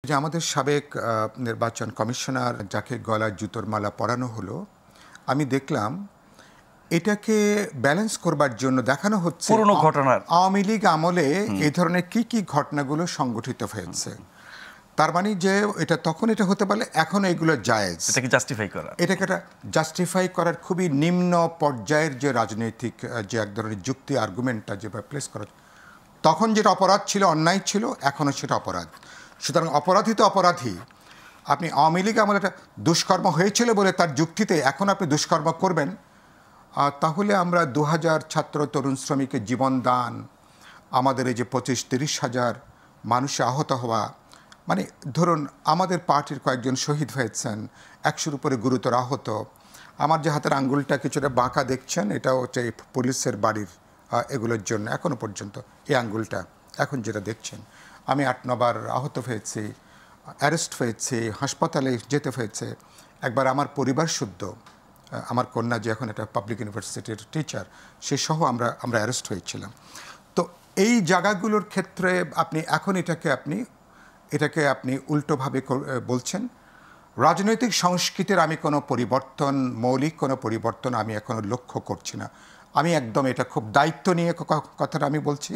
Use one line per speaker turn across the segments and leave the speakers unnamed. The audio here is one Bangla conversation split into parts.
যে আমাদের সাবেক নির্বাচন কমিশনার যাকে গলায় জুতোর মালা পরানো হলো, আমি দেখলাম এটাকে ব্যালেন্স করবার জন্য দেখানো হচ্ছে
পুরনো ঘটনার
আওয়ামী লীগ আমলে এই ধরনের কি ঘটনাগুলো সংগঠিত হয়েছে। তার মানে যে এটা তখন এটা হতে পারলে এখন এগুলো জায়েজ,
এটাকে জাস্টিফাই করা,
এটাকে জাস্টিফাই করার খুবই নিম্ন পর্যায়ের যে রাজনৈতিক যে এক ধরনের যুক্তি আর্গুমেন্টটা যেভাবে প্লেস করা, তখন যেটা অপরাধ ছিল, অন্যায় ছিল, এখনও সেটা অপরাধ। সুতরাং অপরাধী তো অপরাধী। আপনি আওয়ামী লীগ আমলে একটা দুষ্কর্ম হয়েছিল বলে তার যুক্তিতে এখন আপনি দুষ্কর্ম করবেন, তাহলে আমরা 2000 ছাত্র তরুণ শ্রমিকের জীবন দান, আমাদের এই যে 25-30 হাজার মানুষে আহত হওয়া, মানে ধরুন আমাদের পার্টির কয়েকজন শহীদ হয়েছেন, 100-র উপরে গুরুতর আহত। আমার যে হাতের আঙ্গুলটা কিছুটা বাঁকা দেখছেন, এটা হচ্ছে পুলিশের বাড়ির এগুলোর জন্য এখনও পর্যন্ত এই আঙ্গুলটা এখন যেটা দেখছেন। আমি 8-9 বার আহত হয়েছি, অ্যারেস্ট হয়েছি, হাসপাতালে যেতে হয়েছে। একবার আমার পরিবার শুদ্ধ, আমার কন্যা যে এখন একটা পাবলিক ইউনিভার্সিটির টিচার, সে সহ আমরা অ্যারেস্ট হয়েছিলাম। তো এই জায়গাগুলোর ক্ষেত্রে আপনি এখন এটাকে আপনি উল্টোভাবে বলছেন। রাজনৈতিক সংস্কৃতির আমি কোনো পরিবর্তন, মৌলিক কোনো পরিবর্তন আমি এখনও লক্ষ্য করছি না। আমি একদম এটা খুব দায়িত্ব নিয়ে কথাটা আমি বলছি।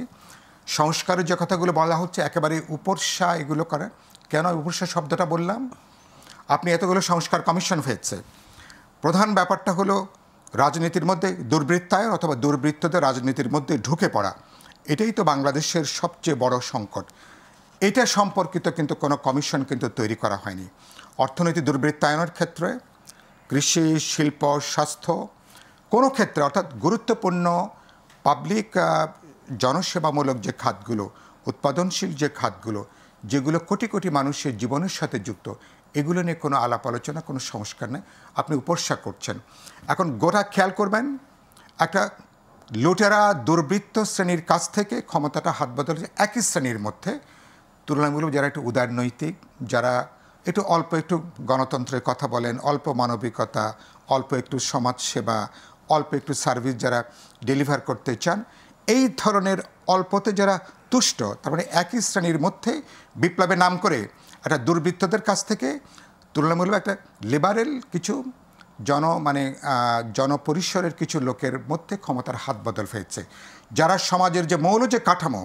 সংস্কারের যে কথাগুলো বলা হচ্ছে একেবারে উপরসা এগুলো করে। কেন উপরসা শব্দটা বললাম? আপনি এতগুলো সংস্কার কমিশন হয়েছে, প্রধান ব্যাপারটা হলো রাজনীতির মধ্যে দুর্বৃত্তায়ন অথবা দুর্বৃত্তদের রাজনীতির মধ্যে ঢুকে পড়া। এটাই তো বাংলাদেশের সবচেয়ে বড় সংকট। এটা সম্পর্কিত কিন্তু কোনো কমিশন কিন্তু তৈরি করা হয়নি। অর্থনীতি দুর্বৃত্তায়নের ক্ষেত্রে, কৃষি, শিল্প, স্বাস্থ্য, কোনো ক্ষেত্রে অর্থাৎ গুরুত্বপূর্ণ পাবলিক জনসেবামূলক যে খাতগুলো, উৎপাদনশীল যে খাতগুলো, যেগুলো কোটি কোটি মানুষের জীবনের সাথে যুক্ত, এগুলো নিয়ে কোনো আলাপ আলোচনা, কোনো সংস্কার নেই। আপনি উপস্যা করছেন। এখন গোটা খেয়াল করবেন, একটা লুটেরা দুর্বৃত্ত শ্রেণীর কাছ থেকে ক্ষমতাটা হাত বদলেছে একই শ্রেণীর মধ্যে, তুলনামূলক যারা একটু উদারনৈতিক, যারা একটু গণতন্ত্রের কথা বলেন, অল্প মানবিকতা, অল্প একটু সমাজসেবা, অল্প একটু সার্ভিস যারা ডেলিভার করতে চান, এই ধরনের অল্পতে যারা তুষ্ট, তার মানে একই শ্রেণীর মধ্যে বিপ্লবের নাম করে একটা দুর্বৃত্তদের কাছ থেকে তুলনামূলক একটা লিবারেল কিছু জনপরিসরের কিছু লোকের মধ্যে ক্ষমতার হাত বদল হয়েছে, যারা সমাজের যে মৌল যে কাঠামো,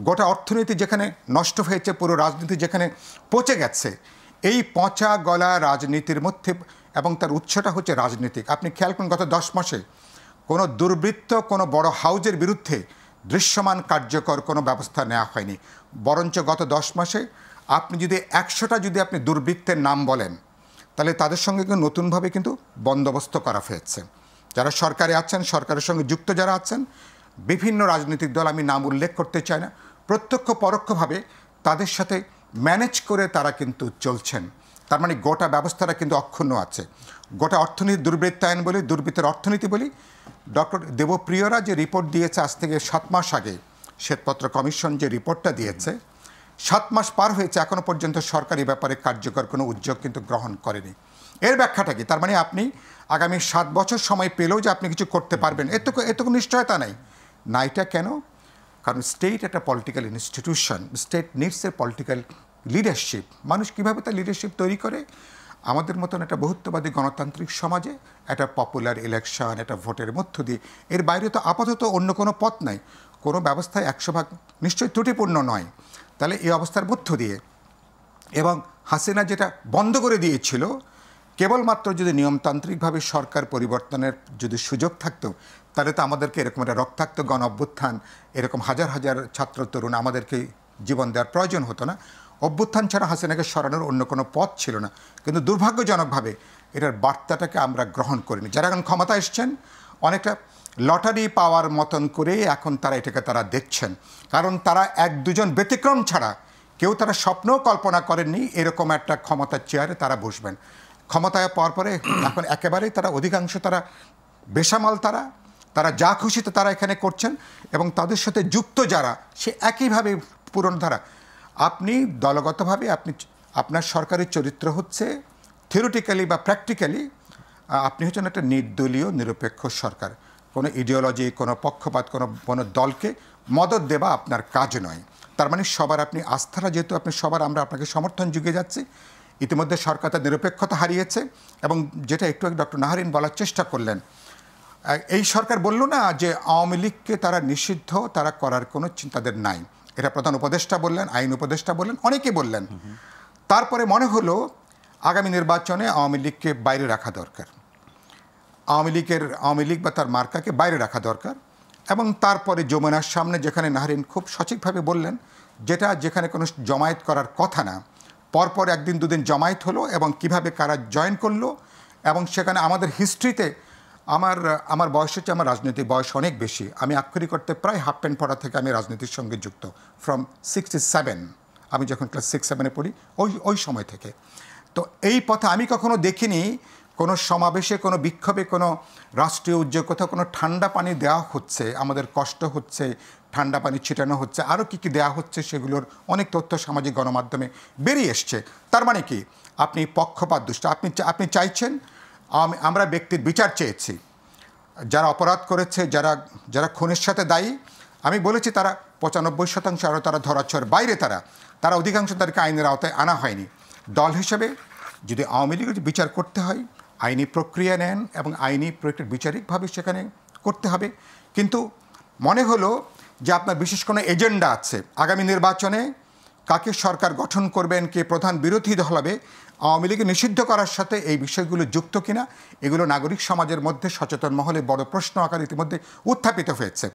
গোটা অর্থনীতি যেখানে নষ্ট হয়েছে, পুরো রাজনীতি যেখানে পচে গেছে, এই পচা গলা রাজনীতির মধ্যে, এবং তার উৎসটা হচ্ছে রাজনীতিক। আপনি খেয়াল করুন, গত 10 মাসে কোনো দুর্বৃত্ত কোনো বড় হাউজের বিরুদ্ধে দৃশ্যমান কার্যকর কোনো ব্যবস্থা নেওয়া হয়নি। বরঞ্চ গত 10 মাসে আপনি যদি 100টা যদি আপনি দুর্বৃত্তের নাম বলেন, তাহলে তাদের সঙ্গে কিন্তু নতুনভাবে কিন্তু বন্দোবস্ত করা হয়েছে। যারা সরকারে আছেন, সরকারের সঙ্গে যুক্ত যারা আছেন, বিভিন্ন রাজনৈতিক দল, আমি নাম উল্লেখ করতে চাই না, প্রত্যক্ষ পরোক্ষভাবে তাদের সাথে ম্যানেজ করে তারা কিন্তু চলছেন। তার মানে গোটা ব্যবস্থাটা কিন্তু অক্ষুণ্ণ আছে। গোটা অর্থনীতি দুর্বৃত্তায়ন বলি, দুর্বৃত্তের অর্থনীতি বলি। ডক্টর দেবপ্রিয়রা যে রিপোর্ট দিয়েছে আজ থেকে 7 মাস আগে, শ্বেতপত্র কমিশন যে রিপোর্টটা দিয়েছে, 7 মাস পার হয়েছে, এখনও পর্যন্ত সরকারি ব্যাপারে কার্যকর কোনো উদ্যোগ কিন্তু গ্রহণ করেনি। এর ব্যাখ্যাটা কি? তার মানে আপনি আগামী 7 বছর সময় পেলেও যে আপনি কিছু করতে পারবেন, এত নিশ্চয়তা নাই না। এটা কেন? কারণ স্টেট একটা political institution, state needs a political leadership. মানুষ কীভাবে তার লিডারশিপ তৈরি করে? আমাদের মতন একটা বহুত্ববাদী গণতান্ত্রিক সমাজে একটা পপুলার ইলেকশন, একটা ভোটের মধ্য দিয়ে, এর বাইরে তো আপাতত অন্য কোনো পথ নাই। কোনো ব্যবস্থায় 100% নিশ্চয়ই ত্রুটিপূর্ণ নয়। তাহলে এই অবস্থার মধ্য দিয়ে, এবং হাসিনা যেটা বন্ধ করে দিয়েছিল, কেবলমাত্র যদি নিয়মতান্ত্রিকভাবে সরকার পরিবর্তনের যদি সুযোগ থাকতো, তাহলে তো আমাদেরকে এরকম একটা রক্তাক্ত গণ অভ্যুত্থান, এরকম হাজার হাজার ছাত্র তরুণ আমাদেরকে জীবন দেওয়ার প্রয়োজন হতো না। অভ্যুত্থান ছাড়া হাসিনাকে সরানোর অন্য কোনো পথ ছিল না। কিন্তু দুর্ভাগ্যজনকভাবে এটার বার্তাটাকে আমরা গ্রহণ করিনি। যারা এখন ক্ষমতা এসছেন, অনেকটা লটারি পাওয়ার মতন করে এখন এটাকে তারা দেখছেন। কারণ তারা 1-2 জন ব্যতিক্রম ছাড়া কেউ তারা স্বপ্নও কল্পনা করেননি এরকম একটা ক্ষমতার চেয়ারে তারা বসবেন। ক্ষমতায় পাওয়ার পরে এখন একেবারেই তারা অধিকাংশ তারা বেসামাল, তারা যা খুশিতে তারা এখানে করছেন, এবং তাদের সাথে যুক্ত যারা সে একইভাবে পুরনো ধারা। আপনি দলগতভাবে আপনার সরকারের চরিত্র হচ্ছে থিওরিটিক্যালি বা প্র্যাকটিক্যালি আপনি হচ্ছেন একটা নির্দলীয় নিরপেক্ষ সরকার। কোনো ইডিওলজি, কোনো পক্ষপাত, কোনো দলকে মদত দেওয়া আপনার কাজ নয়। তার মানে সবার আপনি আস্থাটা, যেহেতু আপনি সবার, আমরা আপনাকে সমর্থন যুগে যাচ্ছি। ইতিমধ্যে সরকার তার নিরপেক্ষতা হারিয়েছে এবং যেটা একটু ডক্টর নাহারিন বলার চেষ্টা করলেন, এই সরকার বলল না যে আওয়ামী লীগকে তারা নিষিদ্ধ, তারা করার কোনো তাদের নাই। এটা প্রধান উপদেষ্টা বললেন, আইন উপদেষ্টা বললেন, অনেকে বললেন। তারপরে মনে হলো আগামী নির্বাচনে আওয়ামী লীগকে বাইরে রাখা দরকার, আওয়ামী লীগ বা তার মার্কাকে বাইরে রাখা দরকার। এবং তারপরে যমুনার সামনে, যেখানে নাহারিন খুব সঠিকভাবে বললেন, যেখানে কোনো জমায়েত করার কথা না, পরপর একদিন দুদিন জমায়েত হলো এবং কিভাবে কারা জয়েন করলো। এবং সেখানে আমাদের হিস্ট্রিতে, আমার বয়স হচ্ছে, আমার রাজনৈতিক বয়স অনেক বেশি। আমি আক্ষরিক করতে প্রায় হাফ প্যান্ট পড়া থেকে আমি রাজনীতির সঙ্গে যুক্ত, ফ্রম 67, আমি যখন ক্লাস 6-7-এ পড়ি, ওই সময় থেকে। তো এই পথে আমি কখনো দেখিনি কোনো সমাবেশে, কোনো বিক্ষোভে, কোনো রাষ্ট্রীয় উদ্যোগ, কোথাও কোনো ঠান্ডা পানি দেওয়া হচ্ছে, আমাদের কষ্ট হচ্ছে, ঠান্ডা পানি ছিটানো হচ্ছে, আরও কী কী দেওয়া হচ্ছে, সেগুলোর অনেক তথ্য সামাজিক গণমাধ্যমে বেরিয়ে এসছে। তার মানে কি, আপনি পক্ষপাত দুষ্ট, আপনি চাইছেন আমরা ব্যক্তির বিচার চেয়েছি, যারা অপরাধ করেছে, যারা খুনের সাথে দায়ী, আমি বলেছি তারা 95% আরও তারা ধরাছোঁয়ার বাইরে, তারা অধিকাংশ তাদেরকে আইনের আওতায় আনা হয়নি। দল হিসেবে যদি আওয়ামী লীগের বিচার করতে হয়, আইনি প্রক্রিয়া নেন এবং আইনি প্রক্রিয়া বিচারিকভাবে সেখানে করতে হবে। কিন্তু মনে হলো যে আপনার বিশেষ কোনো এজেন্ডা আছে, আগামী নির্বাচনে কাকে সরকার গঠন করবেন, কে প্রধান বিরোধী দল হবে, আওয়ামী লীগকে নিষিদ্ধ করার সাথে এই বিষয়গুলো যুক্ত কিনা, এগুলো নাগরিক সমাজের মধ্যে সচেতন মহলে বড় প্রশ্ন আকারে ইতিমধ্যে উত্থাপিত হয়েছে।